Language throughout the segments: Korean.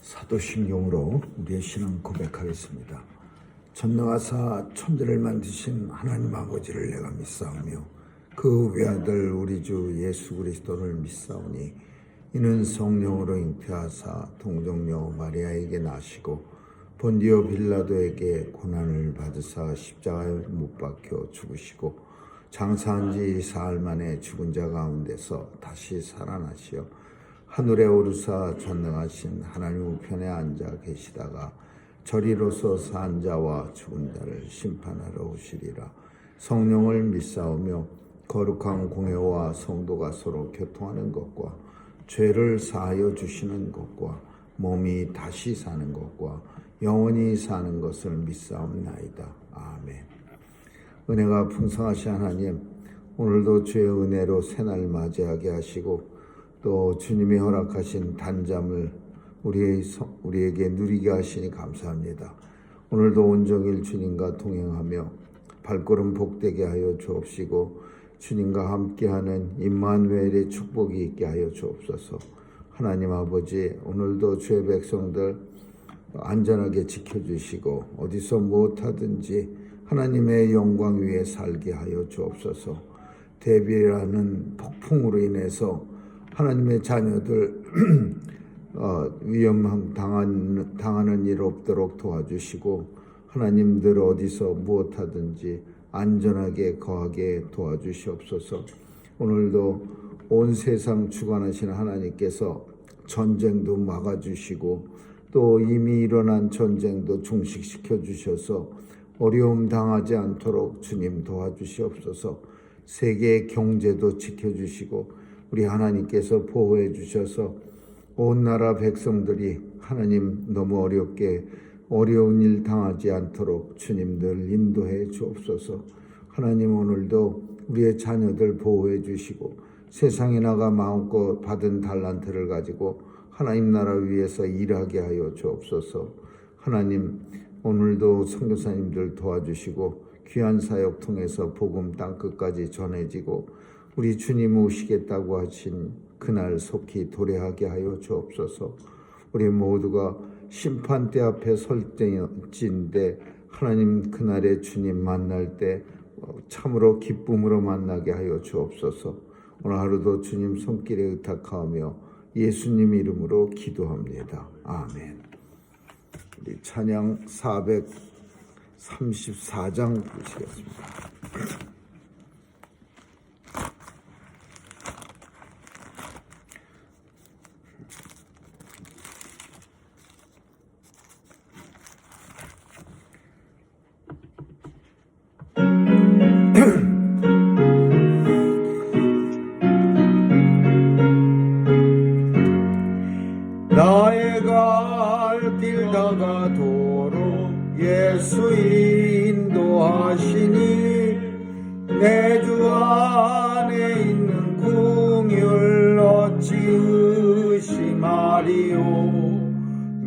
사도신경으로 우리의 신앙 고백하겠습니다. 전능하사 천지를 만드신 하나님 아버지를 내가 믿사오며 그 외아들 우리 주 예수 그리스도를 믿사오니 이는 성령으로 잉태하사 동정녀 마리아에게 나시고 본디오 빌라도에게 고난을 받으사 십자가에 못 박혀 죽으시고 장사한 지 사흘 만에 죽은 자 가운데서 다시 살아나시어 하늘에 오르사 전능하신 하나님 우편에 앉아 계시다가 저리로서 산 자와 죽은 자를 심판하러 오시리라. 성령을 믿사오며 거룩한 공회와 성도가 서로 교통하는 것과 죄를 사하여 주시는 것과 몸이 다시 사는 것과 영원히 사는 것을 믿사옵나이다. 아멘. 은혜가 풍성하신 하나님, 오늘도 주의 은혜로 새날 맞이하게 하시고 또 주님이 허락하신 단잠을 우리에게 누리게 하시니 감사합니다. 오늘도 온종일 주님과 동행하며 발걸음 복되게 하여 주옵시고 주님과 함께하는 임마누엘의 축복이 있게 하여 주옵소서. 하나님 아버지, 오늘도 주의 백성들 안전하게 지켜주시고 어디서 무엇하든지 하나님의 영광 위에 살게 하여 주옵소서. 대비라는 폭풍으로 인해서 하나님의 자녀들 위험 당하는 일 없도록 도와주시고 하나님들 어디서 무엇하든지 안전하게 거하게 도와주시옵소서. 오늘도 온 세상 주관하시는 하나님께서 전쟁도 막아주시고 또 이미 일어난 전쟁도 종식시켜 주셔서 어려움 당하지 않도록 주님 도와주시옵소서. 세계 경제도 지켜주시고 우리 하나님께서 보호해 주셔서 온 나라 백성들이 하나님 너무 어려운 일 당하지 않도록 주님들 인도해 주옵소서. 하나님 오늘도 우리의 자녀들 보호해 주시고 세상에 나가 마음껏 받은 달란트를 가지고 하나님 나라 위에서 일하게 하여 주옵소서. 하나님 오늘도 선교사님들 도와주시고 귀한 사역 통해서 복음 땅끝까지 전해지고 우리 주님 오시겠다고 하신 그날 속히 도래하게 하여 주옵소서. 우리 모두가 심판대 앞에 설 때인데 하나님 그날에 주님 만날 때 참으로 기쁨으로 만나게 하여 주옵소서. 오늘 하루도 주님 손길에 의탁하며 예수님 이름으로 기도합니다. 아멘. 우리 찬양 434장 보시겠습니다. 나의 갈 길 다가도록 예수 인도하시니 내 주 안에 있는 궁율 어찌 의심하리요.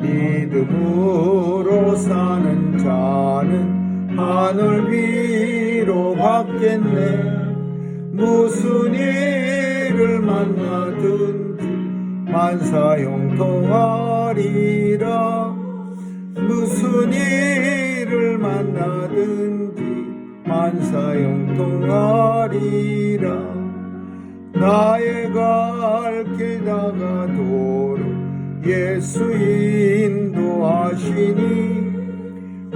믿음으로 사는 자는 하늘 위로 받겠네. 무슨 일을 만나든지 만사형통하리라. 무슨 일을 만나든지 만사형통하리라. 나의 갈 길 다가도록 예수 인도하시니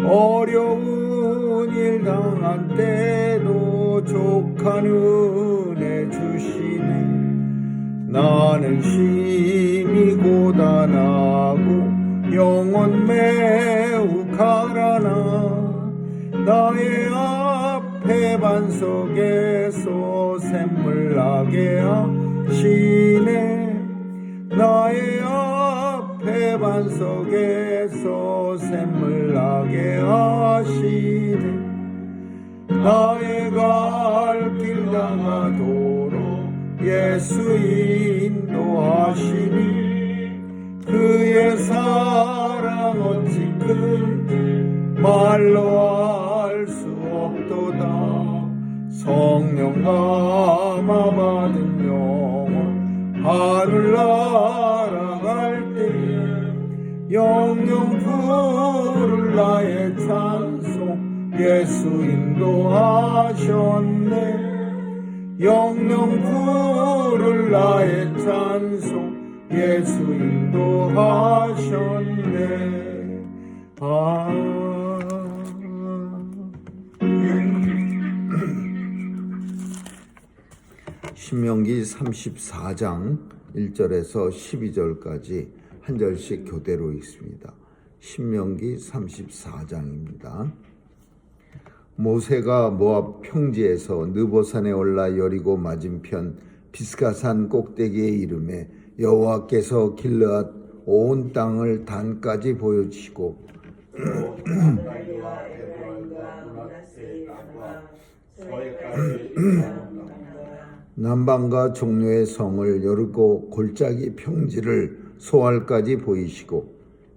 어려운 일 당한 때도 족한 은혜 주시네. 나는 심히 고단하고 영혼 매우 가라나 나의 앞에 반석에서 샘물 나게 하시네. 나의 앞에 반석에서 샘물 나게 하시네. 나의 갈 길 다가도록 예수 인도하시니 그의 사랑 어찌 큰지 말로 알 수 없도다. 성령 감화받은 영혼 하늘 날아갈 때에 영영 부를 나의 찬송 예수 인도하셨네. 영영 부를 나의 찬송 예수 인도하셨네. 신명기 34장 1절에서 12절까지 한 절씩 교대로 읽습니다. 신명기 34장입니다. 모세가 모압 평지에서 느보산에 올라 여리고 맞은편 비스가산 꼭대기에 이르매 여호와께서 길르앗 온 땅을 단까지 보여주시고 남방과 종료의 성을 여르고 골짜기 평지를 소알까지 보이시고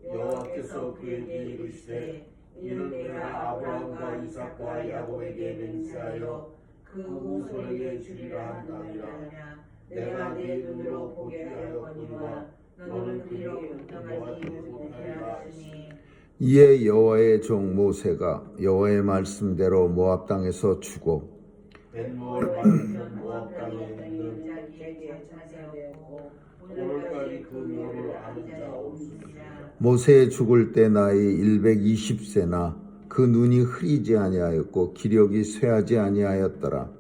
여호와께서 그에게 이르시되 이는 내가 아브라함과 이삭과 야곱에게 맹세하여 그 후손에게 주리라 한 땅이라. 내가 내 눈으로 보게 하였거니와 너는 그리로 감당하지 못하리라 하시니. 이에 여호와의 종 모세가 여호와의 말씀대로 모압 땅에서 죽고 벤모를 맞으면 모압 땅에 있는 자기에게 차세웠고 오늘까지 그 묘를 아는 자 없으리라. 모세 죽을 때 나이 120세나 그 눈이 흐리지 아니하였고 기력이 쇠하지 아니하였더라.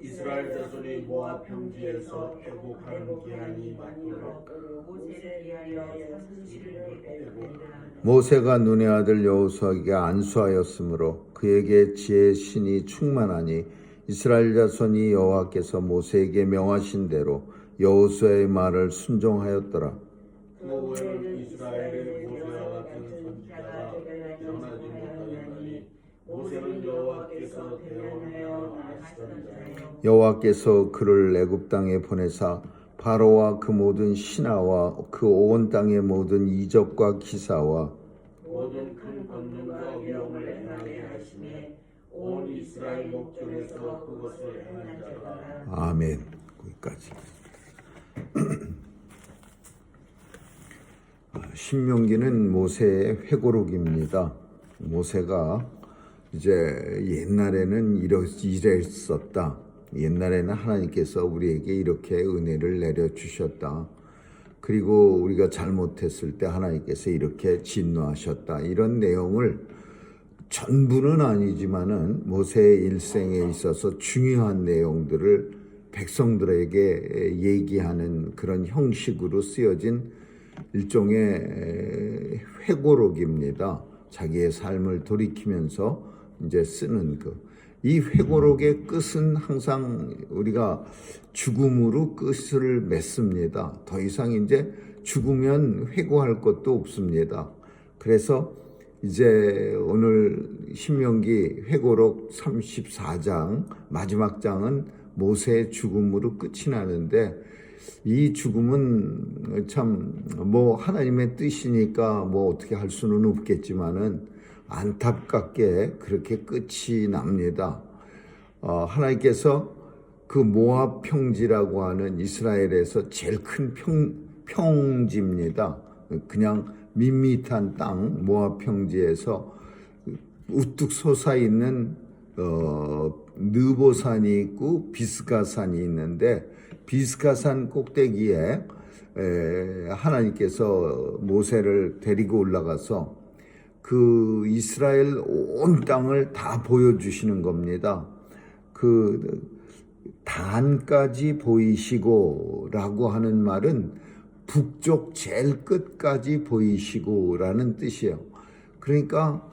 이스라엘 자손이 모압 평지에서 회복하는 기한이 맞도록 모세를 위하여 사슴실을 베풀었다. 모세가 눈의 아들 여호수아에게 안수하였으므로 그에게 지혜의 신이 충만하니 이스라엘 자손이 여호와께서 모세에게 명하신 대로 여호수아의 말을 순종하였더라. 그 후에는 이스라엘의 모세와 같은 선지자가 일어나지 못하였나니 모세는 여호와께서 대언하여 하시던 자요. 여호와께서 그를 애굽 땅에 보내사 바로와 그 모든 신하와 그 온 땅의 모든 이적과 기사와 모든 큰 권능과 위엄을 행하게 하시매 온 이스라엘 목전에서 그것을 행한 자가. 아멘. 거기까지. 신명기는 모세의 회고록입니다. 모세가 이제 옛날에는 이랬었다. 옛날에는 하나님께서 우리에게 이렇게 은혜를 내려주셨다. 그리고 우리가 잘못했을 때 하나님께서 이렇게 진노하셨다. 이런 내용을 전부는 아니지만은 모세의 일생에 있어서 중요한 내용들을 백성들에게 얘기하는 그런 형식으로 쓰여진 일종의 회고록입니다. 자기의 삶을 돌이키면서 이제 쓰는 이 회고록의 끝은 항상 우리가 죽음으로 끝을 맺습니다. 더 이상 이제 죽으면 회고할 것도 없습니다. 그래서 이제 오늘 신명기 회고록 34장 마지막 장은 모세의 죽음으로 끝이 나는데 이 죽음은 참 하나님의 뜻이니까 어떻게 할 수는 없겠지만은 안타깝게 그렇게 끝이 납니다. 하나님께서 그 모압 평지라고 하는 이스라엘에서 제일 큰 평지입니다. 그냥 밋밋한 땅 모압 평지에서 우뚝 솟아있는 느보산이 있고 비스가산이 있는데 비스가산 꼭대기에 하나님께서 모세를 데리고 올라가서 그 이스라엘 온 땅을 다 보여주시는 겁니다. 그 단까지 보이시고 라고 하는 말은 북쪽 제일 끝까지 보이시고 라는 뜻이에요. 그러니까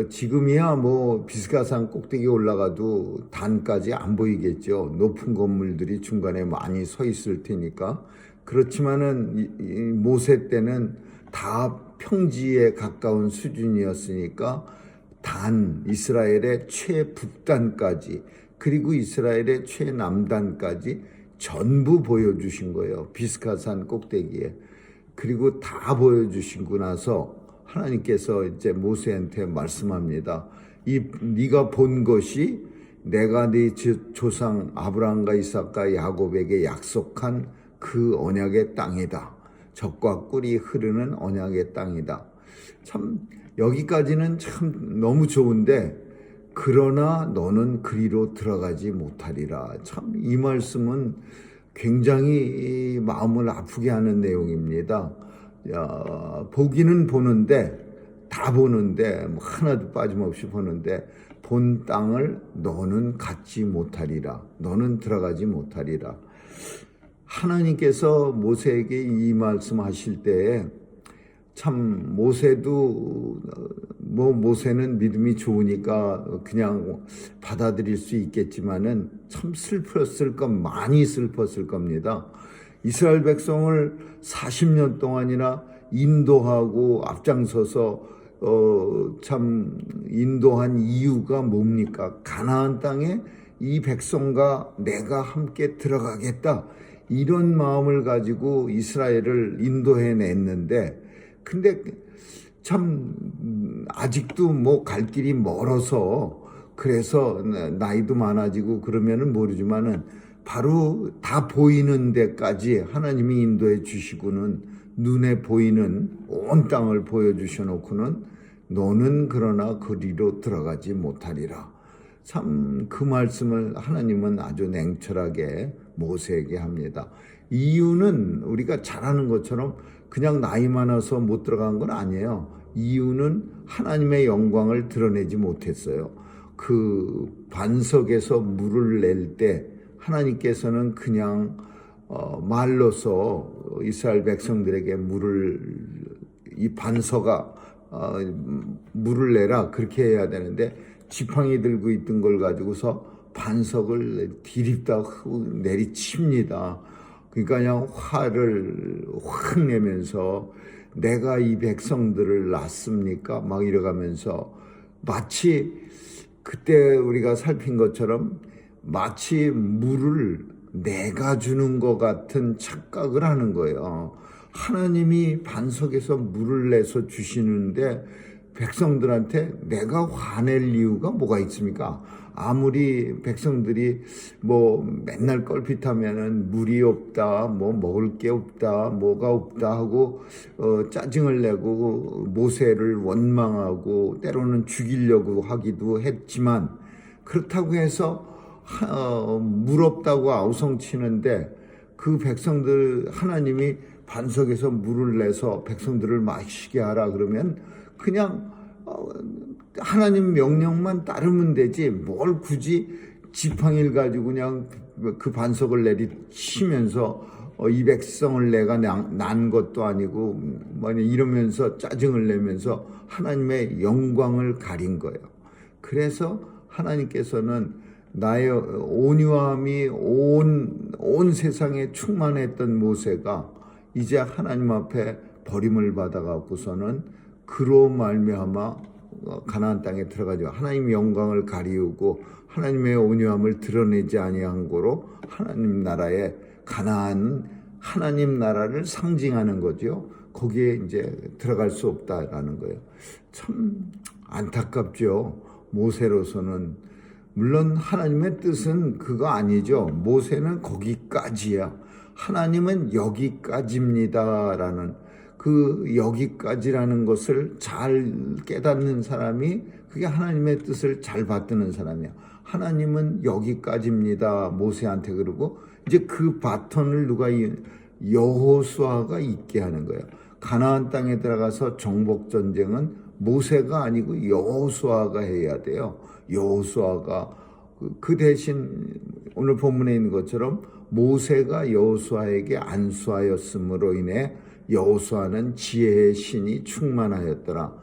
지금이야 비스가산 꼭대기에 올라가도 단까지 안 보이겠죠. 높은 건물들이 중간에 많이 서 있을 테니까. 그렇지만은 모세 때는 다 평지에 가까운 수준이었으니까 이스라엘의 최북단까지 그리고 이스라엘의 최남단까지 전부 보여주신 거예요. 비스가산 꼭대기에. 그리고 다 보여주시고 나서 하나님께서 이제 모세한테 말씀합니다. 네가 본 것이 내가 네 조상 아브라함과 이삭과 야곱에게 약속한 그 언약의 땅이다. 젖과 꿀이 흐르는 언약의 땅이다. 참 여기까지는 참 너무 좋은데 그러나 너는 그리로 들어가지 못하리라. 참 이 말씀은 굉장히 마음을 아프게 하는 내용입니다. 보기는 보는데 다 보는데 뭐 하나도 빠짐없이 보는데 본 땅을 너는 갖지 못하리라. 너는 들어가지 못하리라. 하나님께서 모세에게 이 말씀하실 때에 참 모세도 뭐 모세는 믿음이 좋으니까 그냥 받아들일 수 있겠지만은 참 많이 슬펐을 겁니다. 이스라엘 백성을 40년 동안이나 인도하고 앞장서서 참 인도한 이유가 뭡니까? 가나안 땅에 이 백성과 내가 함께 들어가겠다. 이런 마음을 가지고 이스라엘을 인도해냈는데 근데 참 아직도 뭐 갈 길이 멀어서 그래서 나이도 많아지고 그러면은 모르지만은 바로 다 보이는 데까지 하나님이 인도해 주시고는 눈에 보이는 온 땅을 보여주셔 놓고는 너는 그러나 그리로 들어가지 못하리라. 참 그 말씀을 하나님은 아주 냉철하게 모세에게 합니다. 이유는 우리가 잘 아는 것처럼 그냥 나이 많아서 못 들어간 건 아니에요. 이유는 하나님의 영광을 드러내지 못했어요. 그 반석에서 물을 낼 때 하나님께서는 그냥 말로서 이스라엘 백성들에게 이 반석아 물을 내라 그렇게 해야 되는데 지팡이 들고 있던 걸 가지고서 반석을 디립다 내리칩니다. 그러니까 그냥 화를 확 내면서 내가 이 백성들을 낳습니까? 막 이래가면서 마치 그때 우리가 살핀 것처럼 마치 물을 내가 주는 것 같은 착각을 하는 거예요. 하나님이 반석에서 물을 내서 주시는데 백성들한테 내가 화낼 이유가 뭐가 있습니까? 아무리 백성들이 뭐 맨날 껄핏하면은 물이 없다, 뭐 먹을 게 없다, 뭐가 없다 하고 짜증을 내고 모세를 원망하고 때로는 죽이려고 하기도 했지만 그렇다고 해서 물 없다고 아우성치는데 그 백성들 하나님이 반석에서 물을 내서 백성들을 마시게 하라 그러면 그냥 하나님 명령만 따르면 되지 뭘 굳이 지팡이를 가지고 그냥 그 반석을 내리치면서 이 백성을 내가 난 것도 아니고 이러면서 짜증을 내면서 하나님의 영광을 가린 거예요. 그래서 하나님께서는 나의 온유함이 온 세상에 충만했던 모세가 이제 하나님 앞에 버림을 받아갖고서는 그로 말미암아 가나안 땅에 들어가죠. 하나님의 영광을 가리우고 하나님의 온유함을 드러내지 아니한 거로 하나님 나라의 가나안 하나님 나라를 상징하는 거죠. 거기에 이제 들어갈 수 없다라는 거예요. 참 안타깝죠. 모세로서는 물론 하나님의 뜻은 그거 아니죠. 모세는 거기까지야. 하나님은 여기까지입니다라는 그 여기까지라는 것을 잘 깨닫는 사람이 그게 하나님의 뜻을 잘 받드는 사람이야. 하나님은 여기까지입니다. 모세한테 그러고 이제 그 바톤을 누가 여호수아가 있게 하는 거예요. 가나안 땅에 들어가서 정복 전쟁은 모세가 아니고 여호수아가 해야 돼요. 여호수아가 그 대신 오늘 본문에 있는 것처럼 모세가 여호수아에게 안수하였으므로 인해 여호수아는 지혜의 신이 충만하였더라.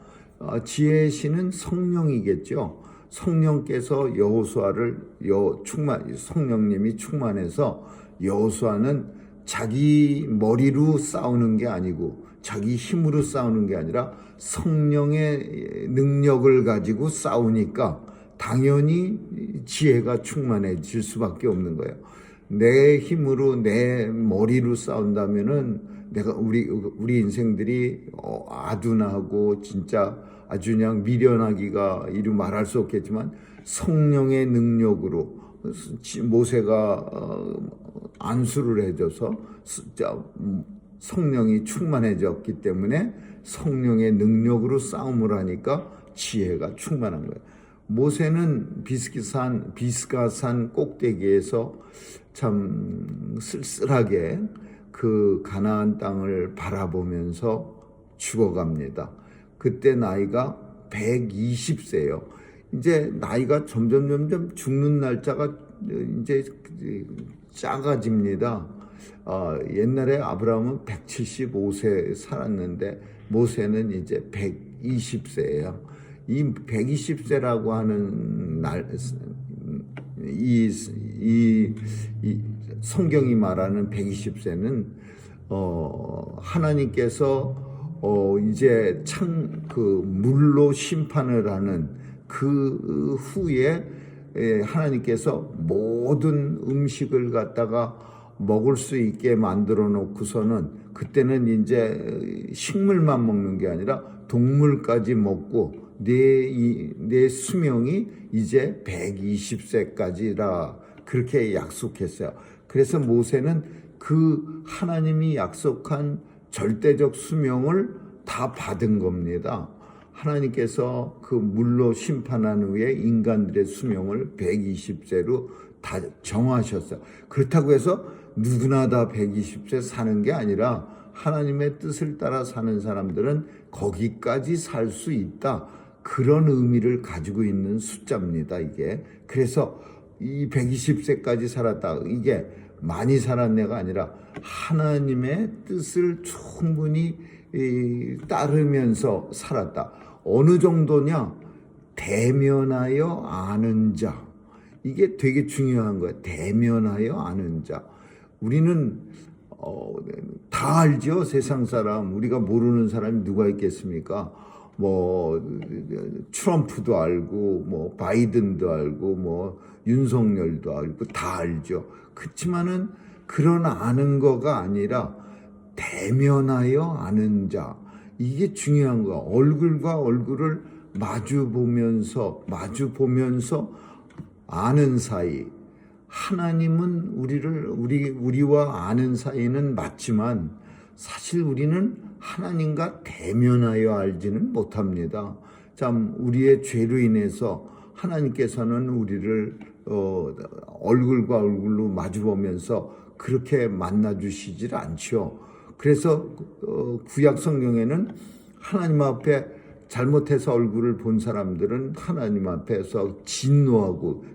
지혜의 신은 성령이겠죠. 성령께서 여호수아를 성령님이 충만해서 여호수아는 자기 머리로 싸우는 게 아니고 자기 힘으로 싸우는 게 아니라 성령의 능력을 가지고 싸우니까 당연히 지혜가 충만해질 수밖에 없는 거예요. 내 힘으로 내 머리로 싸운다면은 내가 우리 인생들이 아둔하고 진짜 아주 그냥 미련하기가 이루 말할 수 없겠지만 성령의 능력으로 모세가 안수를 해줘서 성령이 충만해졌기 때문에 성령의 능력으로 싸움을 하니까 지혜가 충만한 거예요. 모세는 비스가산 꼭대기에서 참 쓸쓸하게 그 가나안 땅을 바라보면서 죽어갑니다. 그때 나이가 120세예요. 이제 나이가 점점 죽는 날짜가 이제 작아집니다. 옛날에 아브라함은 175세 살았는데 모세는 이제 120세예요. 이 120세라고 하는 이 성경이 말하는 120세는 하나님께서 이제 그 물로 심판을 하는 그 후에 하나님께서 모든 음식을 갖다가 먹을 수 있게 만들어 놓고서는 그때는 이제 식물만 먹는 게 아니라 동물까지 먹고 내 수명이 이제 120세까지라 그렇게 약속했어요. 그래서 모세는 그 하나님이 약속한 절대적 수명을 다 받은 겁니다. 하나님께서 그 물로 심판한 후에 인간들의 수명을 120세로 다 정하셨어요. 그렇다고 해서 누구나 다 120세 사는 게 아니라 하나님의 뜻을 따라 사는 사람들은 거기까지 살 수 있다. 그런 의미를 가지고 있는 숫자입니다, 이게. 그래서 이 120세까지 살았다. 이게 많이 살았네가 아니라 하나님의 뜻을 충분히 따르면서 살았다. 어느 정도냐? 대면하여 아는 자. 이게 되게 중요한 거예요. 대면하여 아는 자. 우리는 다 알죠. 세상 사람. 우리가 모르는 사람이 누가 있겠습니까? 뭐 트럼프도 알고 뭐 바이든도 알고 뭐 윤석열도 알고 다 알죠. 그렇지만은 그런 아는 거가 아니라 대면하여 아는 자. 이게 중요한 거야. 얼굴과 얼굴을 마주 보면서 아는 사이. 하나님은 우리와 아는 사이는 맞지만 사실 우리는 하나님과 대면하여 알지는 못합니다. 참 우리의 죄로 인해서 하나님께서는 우리를 얼굴과 얼굴로 마주보면서 그렇게 만나주시질 않죠. 그래서 구약 성경에는 하나님 앞에 잘못해서 얼굴을 본 사람들은 하나님 앞에서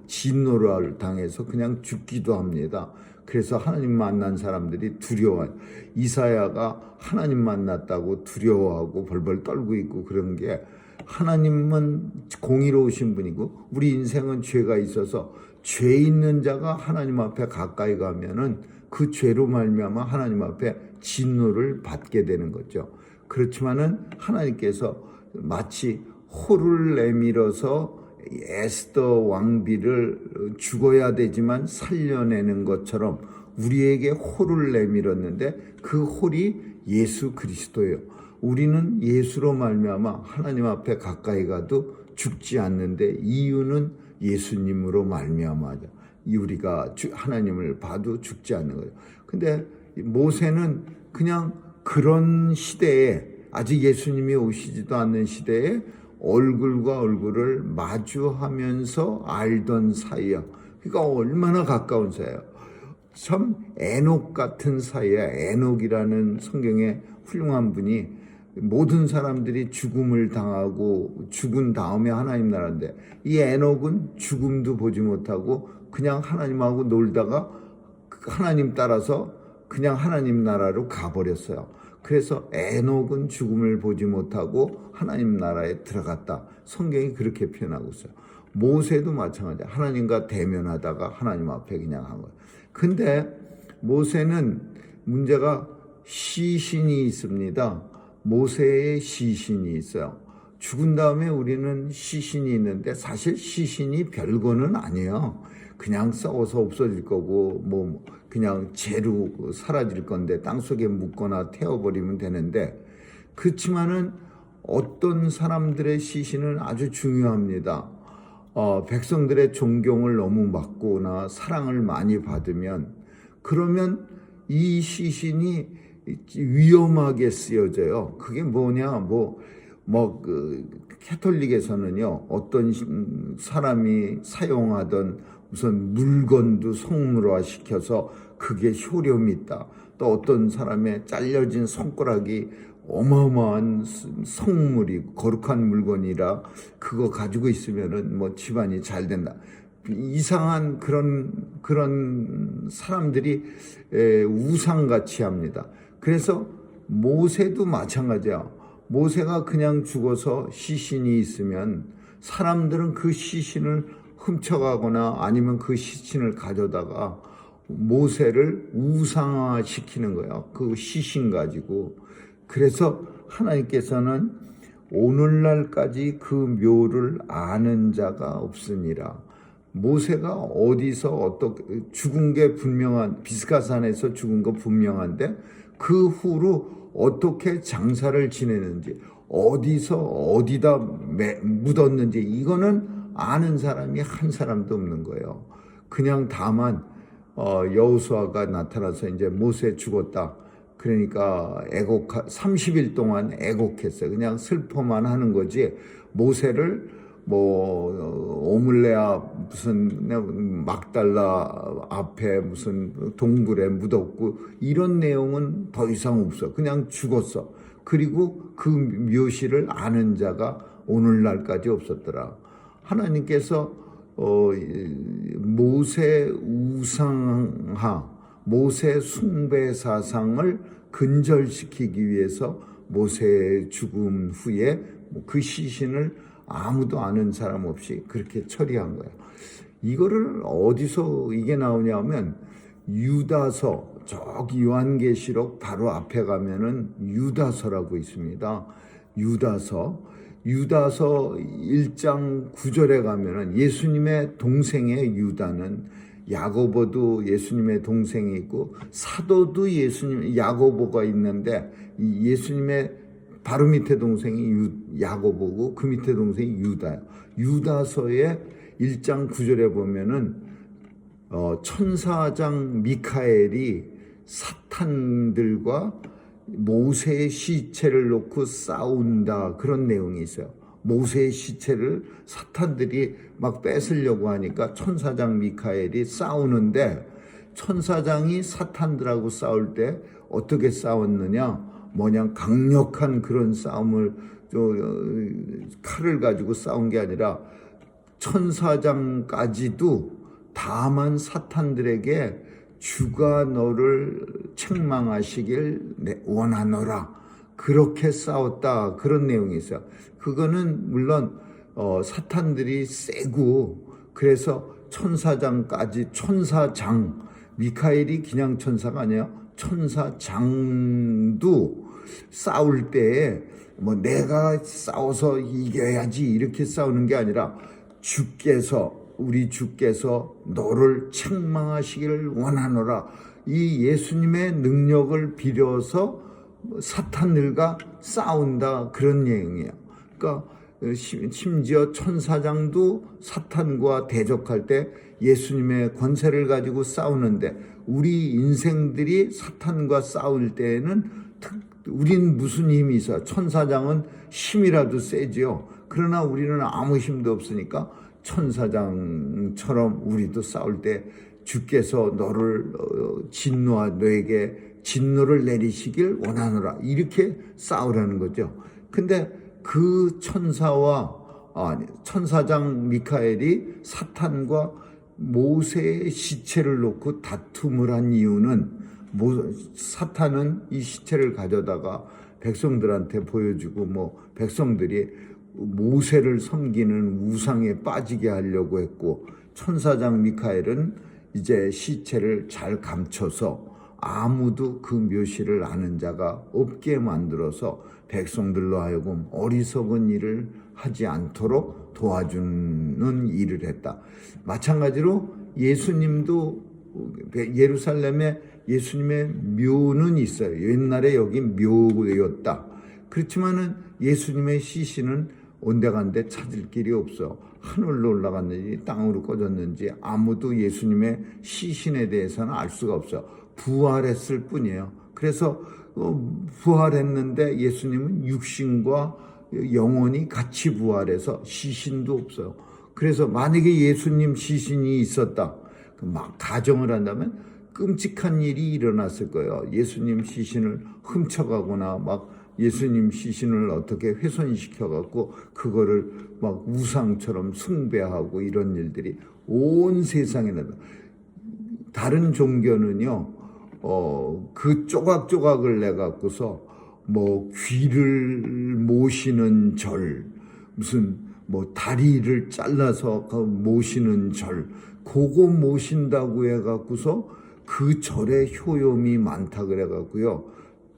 진노를 당해서 그냥 죽기도 합니다. 그래서 하나님 만난 사람들이 두려워요. 이사야가 하나님 만났다고 두려워하고 벌벌 떨고 있고 그런 게 하나님은 공의로우신 분이고 우리 인생은 죄가 있어서 죄 있는 자가 하나님 앞에 가까이 가면은 그 죄로 말미암아 하나님 앞에 진노를 받게 되는 거죠. 그렇지만은 하나님께서 마치 호를 내밀어서 에스더 왕비를 죽어야 되지만 살려내는 것처럼 우리에게 호를 내밀었는데 그 홀이 예수 그리스도예요. 우리는 예수로 말미암아 하나님 앞에 가까이 가도 죽지 않는데 이유는 예수님으로 말미암아죠. 우리가 하나님을 봐도 죽지 않는 거예요. 근데 모세는 그냥 그런 시대에 아직 예수님이 오시지도 않는 시대에 얼굴과 얼굴을 마주하면서 알던 사이야. 그러니까 얼마나 가까운 사이야. 참 에녹 같은 사이야. 에녹이라는 성경의 훌륭한 분이 모든 사람들이 죽음을 당하고 죽은 다음에 하나님 나라인데 이 에녹은 죽음도 보지 못하고 그냥 하나님하고 놀다가 하나님 따라서 그냥 하나님 나라로 가버렸어요. 그래서 에녹은 죽음을 보지 못하고 하나님 나라에 들어갔다. 성경이 그렇게 표현하고 있어요. 모세도 마찬가지야. 하나님과 대면하다가 하나님 앞에 그냥 한 거예요. 근데 모세는 문제가 시신이 있습니다. 모세의 시신이 있어요. 죽은 다음에 우리는 시신이 있는데 사실 시신이 별거는 아니에요. 그냥 썩어서 없어질 거고 뭐 그냥 재로 사라질 건데 땅속에 묻거나 태워버리면 되는데 그렇지만은 어떤 사람들의 시신은 아주 중요합니다. 백성들의 존경을 너무 받거나 사랑을 많이 받으면 그러면 이 시신이 위험하게 쓰여져요. 그게 뭐냐, 그 캐톨릭에서는요, 어떤 사람이 사용하던 우선 물건도 성물화 시켜서 그게 효력이 있다. 또 어떤 사람의 잘려진 손가락이 어마어마한 성물이 거룩한 물건이라 그거 가지고 있으면은 뭐 집안이 잘 된다. 이상한 그런 사람들이 우상같이 합니다. 그래서 모세도 마찬가지야. 모세가 그냥 죽어서 시신이 있으면 사람들은 그 시신을 훔쳐가거나 아니면 그 시신을 가져다가 모세를 우상화시키는 거예요. 그 시신 가지고. 그래서 하나님께서는 오늘날까지 그 묘를 아는 자가 없으니라. 모세가 어디서 어떻게 죽은 게 분명한, 비스가산에서 죽은 거 분명한데 그 후로 어떻게 장사를 지내는지, 어디서 어디다 묻었는지 이거는 아는 사람이 한 사람도 없는 거예요. 그냥 다만 여호수아가 나타나서 이제 모세 죽었다. 그러니까 30일 동안 애곡했어요. 그냥 슬퍼만 하는 거지. 모세를 오물레아 무슨 막달라 앞에 무슨 동굴에 묻었고 이런 내용은 더 이상 없어. 그냥 죽었어. 그리고 그 묘시를 아는 자가 오늘날까지 없었더라. 하나님께서 모세 우상화, 모세 숭배 사상을 근절시키기 위해서 모세의 죽음 후에 그 시신을 아무도 아는 사람 없이 그렇게 처리한 거예요. 이거를 어디서 이게 나오냐면 유다서, 저기 요한계시록 바로 앞에 가면은 유다서라고 있습니다. 유다서 1장 9절에 가면은 예수님의 동생의 유다는, 야고보도 예수님의 동생이 있고 사도도 야고보가 있는데 예수님의 바로 밑에 동생이 야고보고 그 밑에 동생이 유다예요. 유다서의 1장 9절에 보면은 천사장 미카엘이 사탄들과 모세의 시체를 놓고 싸운다, 그런 내용이 있어요. 모세의 시체를 사탄들이 막 뺏으려고 하니까 천사장 미카엘이 싸우는데, 천사장이 사탄들하고 싸울 때 어떻게 싸웠느냐, 뭐냐 강력한 그런 싸움을 칼을 가지고 싸운 게 아니라 천사장까지도 다만 사탄들에게 주가 너를 책망하시길 원하노라, 그렇게 싸웠다, 그런 내용이 있어요. 그거는 물론 사탄들이 세고, 그래서 천사장까지, 천사장, 미카엘이 그냥 천사가 아니에요. 천사장도 싸울 때에 내가 싸워서 이겨야지 이렇게 싸우는 게 아니라 우리 주께서 너를 책망하시기를 원하노라, 이 예수님의 능력을 빌어서 사탄들과 싸운다, 그런 내용이에요. 그러니까 심지어 천사장도 사탄과 대적할 때 예수님의 권세를 가지고 싸우는데, 우리 인생들이 사탄과 싸울 때에는 우린 무슨 힘이 있어? 천사장은 힘이라도 세지요. 그러나 우리는 아무 힘도 없으니까 천사장처럼 우리도 싸울 때 주께서 너를 너에게 진노를 내리시길 원하노라, 이렇게 싸우라는 거죠. 근데 그 천사장 미카엘이 사탄과 모세의 시체를 놓고 다툼을 한 이유는, 사탄은 이 시체를 가져다가 백성들한테 보여주고 백성들이 모세를 섬기는 우상에 빠지게 하려고 했고, 천사장 미카엘은 이제 시체를 잘 감춰서 아무도 그 묘시를 아는 자가 없게 만들어서 백성들로 하여금 어리석은 일을 하지 않도록 도와주는 일을 했다. 마찬가지로 예수님도 예루살렘에 예수님의 묘는 있어요. 옛날에 여기 묘였다. 그렇지만은 예수님의 시신은 온데간데 찾을 길이 없어. 하늘로 올라갔는지 땅으로 꺼졌는지 아무도 예수님의 시신에 대해서는 알 수가 없어. 부활했을 뿐이에요. 그래서 부활했는데 예수님은 육신과 영혼이 같이 부활해서 시신도 없어요. 그래서 만약에 예수님 시신이 있었다, 막 가정을 한다면 끔찍한 일이 일어났을 거예요. 예수님 시신을 훔쳐가거나 막 예수님 시신을 어떻게 훼손시켜갖고 그거를 막 우상처럼 숭배하고 이런 일들이 온 세상에 나. 다른 종교는요, 그 조각조각을 내갖고서 뭐 귀를 모시는 절, 무슨 뭐 다리를 잘라서 모시는 절, 그거 모신다고 해갖고서 그 절에 효용이 많다 그래갖고요.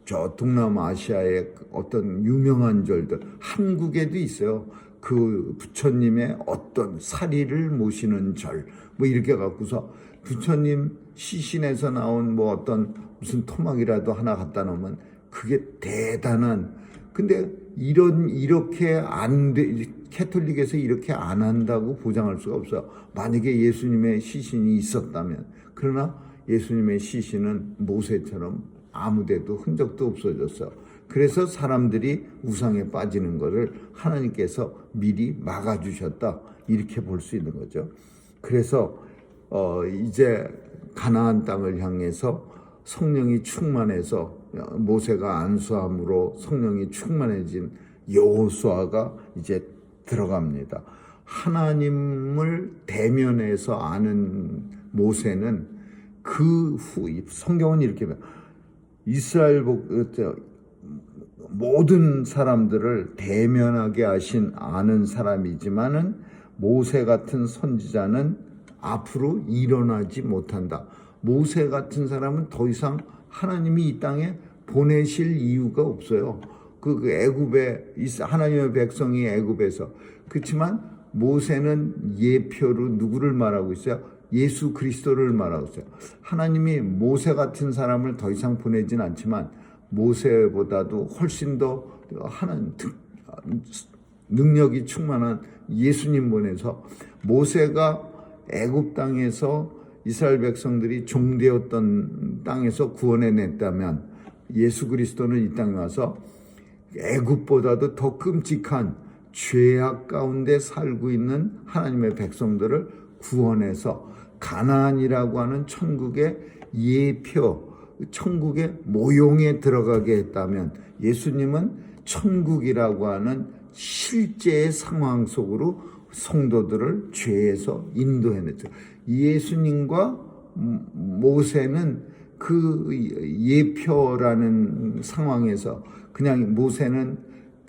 저 동남아시아의 어떤 유명한 절들, 한국에도 있어요. 그 부처님의 어떤 사리를 모시는 절, 뭐 이렇게 갖고서 부처님 시신에서 나온 뭐 어떤 무슨 토막이라도 하나 갖다 놓으면 그게 대단한. 근데 이렇게 안 돼, 캐톨릭에서 이렇게 안 한다고 보장할 수가 없어요. 만약에 예수님의 시신이 있었다면. 그러나 예수님의 시신은 모세처럼 아무데도 흔적도 없어졌어요. 그래서 사람들이 우상에 빠지는 것을 하나님께서 미리 막아주셨다, 이렇게 볼 수 있는 거죠. 그래서 이제 가나안 땅을 향해서 성령이 충만해서 모세가 안수함으로 성령이 충만해진 여호수아가 이제 들어갑니다. 하나님을 대면해서 아는 모세는 그 후, 성경은 이렇게 이스라엘 모든 사람들을 대면하게 하신 아는 사람이지만은 모세 같은 선지자는 앞으로 일어나지 못한다. 모세 같은 사람은 더 이상 하나님이 이 땅에 보내실 이유가 없어요. 그 애굽에 하나님의 백성이 애굽에서. 그렇지만 모세는 예표로 누구를 말하고 있어요? 예수 그리스도를 말하고 있어요. 하나님이 모세 같은 사람을 더 이상 보내진 않지만 모세보다도 훨씬 더 하나님 능력이 충만한 예수님 보내서, 모세가 애굽 땅에서 이스라엘 백성들이 종되었던 땅에서 구원해냈다면 예수 그리스도는 이 땅에 와서 애굽보다도 더 끔찍한 죄악 가운데 살고 있는 하나님의 백성들을 구원해서 가나안이라고 하는 천국의 예표, 천국의 모형에 들어가게 했다면 예수님은 천국이라고 하는 실제의 상황 속으로 성도들을 죄에서 인도해냈죠. 예수님과 모세는 그 예표라는 상황에서 그냥 모세는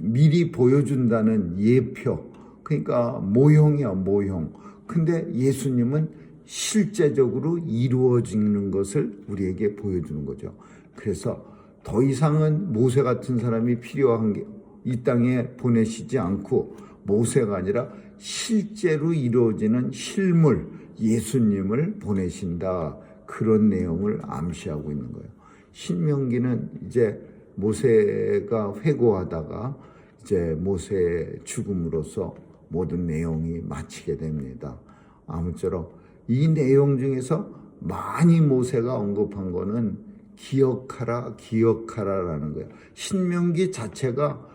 미리 보여준다는 예표, 그러니까 모형이야, 모형. 근데 예수님은 실제적으로 이루어지는 것을 우리에게 보여주는 거죠. 그래서 더 이상은 모세 같은 사람이 필요한 게 이 땅에 보내시지 않고 모세가 아니라 실제로 이루어지는 실물 예수님을 보내신다, 그런 내용을 암시하고 있는 거예요. 신명기는 이제 모세가 회고하다가 이제 모세의 죽음으로써 모든 내용이 마치게 됩니다. 아무쪼록 이 내용 중에서 많이 모세가 언급한 거는 기억하라, 기억하라라는 거예요. 신명기 자체가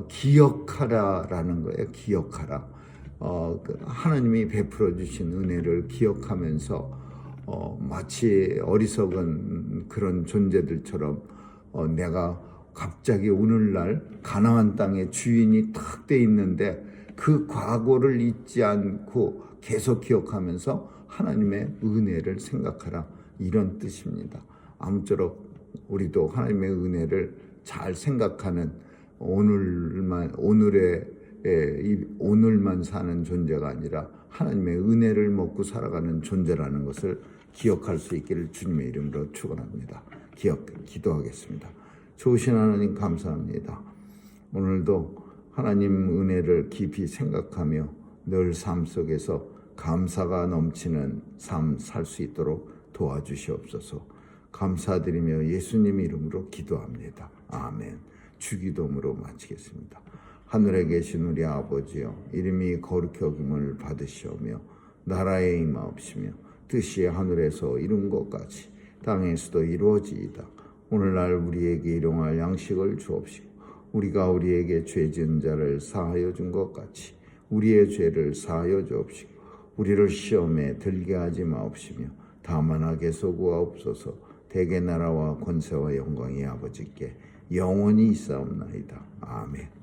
기억하라라는 거예요. 기억하라. 하나님이 베풀어 주신 은혜를 기억하면서 마치 어리석은 그런 존재들처럼 내가 갑자기 오늘날 가나안 땅의 주인이 탁 돼 있는데 그 과거를 잊지 않고 계속 기억하면서 하나님의 은혜를 생각하라, 이런 뜻입니다. 아무쪼록 우리도 하나님의 은혜를 잘 생각하는 오늘만 사는 존재가 아니라 하나님의 은혜를 먹고 살아가는 존재라는 것을 기억할 수 있기를 주님의 이름으로 축원합니다. 기도하겠습니다. 좋으신 하나님 감사합니다. 오늘도 하나님 은혜를 깊이 생각하며 늘 삶 속에서 감사가 넘치는 삶 살 수 있도록 도와주시옵소서. 감사드리며 예수님 이름으로 기도합니다. 아멘. 주기도문으로 마치겠습니다. 하늘에 계신 우리 아버지여, 이름이 거룩히 여김을 받으시오며 나라에 임하옵시며 뜻이 하늘에서 이룬 것 같이 땅에서도 이루어지이다. 오늘날 우리에게 일용할 양식을 주옵시고 우리가 우리에게 죄 지은 자를 사하여 준 것 같이 우리의 죄를 사하여 주옵시고 우리를 시험에 들게 하지 마옵시며 다만 악에 소구하옵소서. 대개 나라와 권세와 영광이 아버지께 영원히 있사옵나이다. 아멘.